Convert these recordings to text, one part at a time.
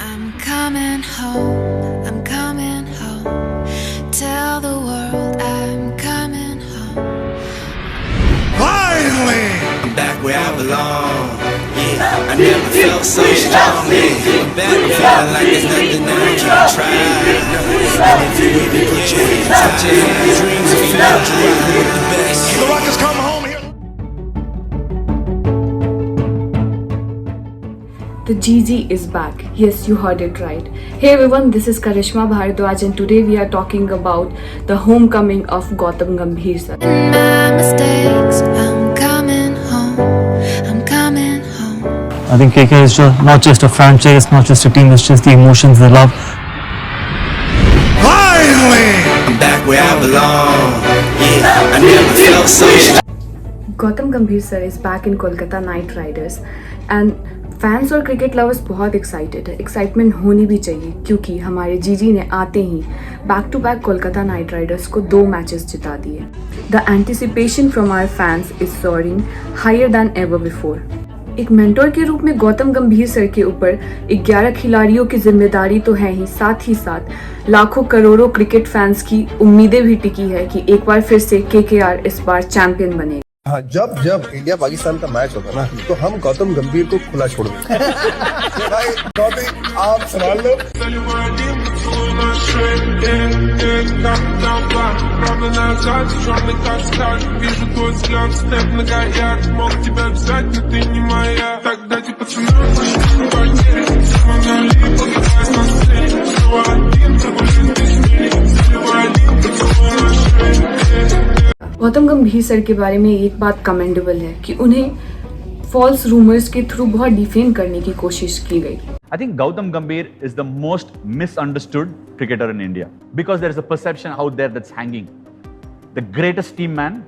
I'm coming home, I'm coming home. Tell the world I'm coming home. Finally! I'm back where I belong. Yeah, I never felt so strong. I'm back feeling like there's nothing I can't try. And if you even put your hands out, dreams are filled, you ride with the best. The Rockets come home here. The GG is back. Yes, you heard it right. Hey everyone, this is Karishma Bhardwaj and today we are talking about the homecoming of Gautam Gambhir sir. My mistakes, I'm coming home, I'm coming home. I think KK is not just a franchise, not just a team, it's just the emotions, the love. Finally! I'm back where I belong. Yeah, I never felt so strong. Gautam Gambhir sir is back in Kolkata Knight Riders and fans और cricket lovers बहुत excited है. Excitement होनी भी चाहिए क्योंकि हमारे GG ने आते ही back to back Kolkata Knight Riders को 2 मैचेस जिता दिए. The anticipation from our fans is soaring higher than ever before. एक मेंटोर के रूप में गौतम गंभीर सर के ऊपर 11 खिलाड़ियों की जिम्मेदारी तो है ही साथ लाखों करोड़ों क्रिकेट फैंस की उम्मीदें भी टिकी है कि एक बार फिर से केकेआर इस बार चैंपियन बनेगा. हाँ, जब इंडिया पाकिस्तान का मैच होगा ना तो हम गौतम गंभीर को खुला छोड़ देंगे. भाई गौतम आप संभाल लो. गौतम गंभीर सर के बारे में एक बात कमेंडेबल है कि उन्हें फॉल्स रूमर्स के थ्रू बहुत डिफेम करने की कोशिश की गई. I think Gautam Gambhir is the most misunderstood cricketer in India because there is a perception out there that's hanging. The greatest team man,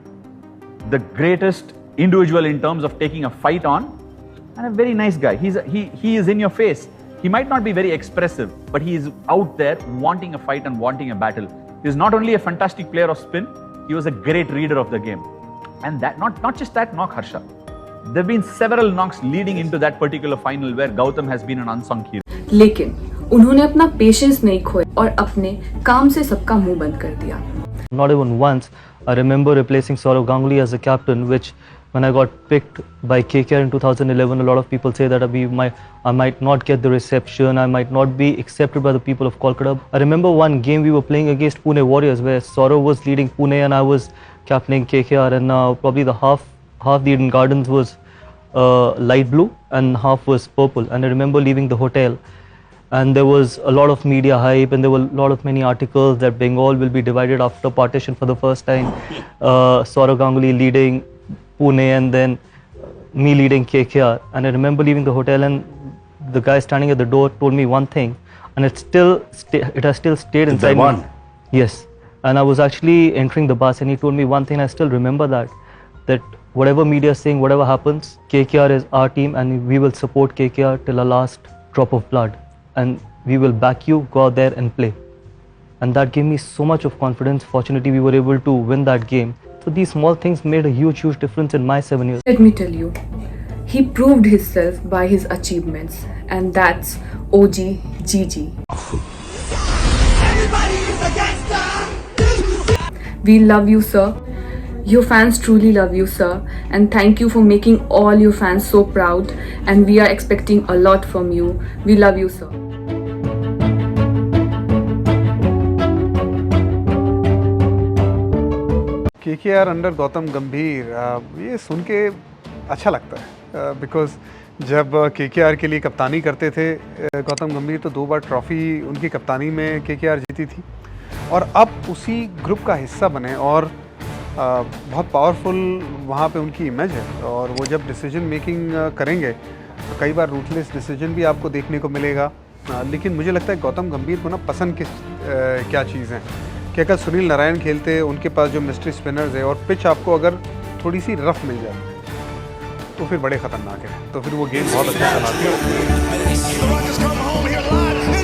the greatest individual in terms of taking a fight on, and a very nice guy. He is in your face. He might not be very expressive, but he is out there wanting a fight and wanting a battle. He is not only a fantastic player of spin, he was a great reader of the game. And that not just that knock, Harsha. There have been several knocks leading into that particular final where Gautam has been an unsung hero. लेकिन उन्होंने अपना patience नहीं खोया और अपने काम से सबका मुंह बंद कर दिया. Not even once. I remember replacing Saurav Ganguly as a captain, which when I got picked by KKR in 2011, a lot of people say that I might not get the reception, I might not be accepted by the people of Kolkata. I remember one game we were playing against Pune Warriors where Saurav was leading Pune and I was captaining KKR, and probably the half the Eden Gardens was light blue and half was purple. And I remember leaving the hotel and there was a lot of media hype and there were many articles that Bengal will be divided after partition for the first time. Saurav Ganguly leading Pune and then me leading KKR. And I remember leaving the hotel and the guy standing at the door told me one thing, and it has still stayed inside me. Yes. And I was actually entering the bus and he told me one thing, I still remember that whatever media is saying, whatever happens, KKR is our team and we will support KKR till our last drop of blood. And we will back you, go out there and play. And that gave me so much of confidence. Fortunately, we were able to win that game. So these small things made a huge difference in my 7 years. Let me tell you, he proved himself by his achievements, and that's OG GG. We love you, sir. Your fans truly love you, sir, and thank you for making all your fans so proud, and we are expecting a lot from you. We love you, sir. KKR under Gautam गंभीर, ये सुन के अच्छा लगता है because जब KKR के लिए कप्तानी करते थे गौतम गंभीर तो 2 बार ट्रॉफ़ी उनकी कप्तानी में KKR जीती थी और अब उसी ग्रुप का हिस्सा बने और बहुत पावरफुल वहाँ पे उनकी इमेज है. और वो जब डिसीजन मेकिंग करेंगे तो कई बार रूथलेस डिसीजन भी आपको देखने को मिलेगा. लेकिन मुझे लगता है गौतम गंभीर को ना पसंद क्या चीज़ है कि अगर सुनील नारायण खेलते उनके पास जो मिस्ट्री स्पिनर्स है और पिच आपको अगर थोड़ी सी रफ मिल जाए तो फिर बड़े ख़तरनाक है, तो फिर वो गेम बहुत अच्छा चलाते हैं.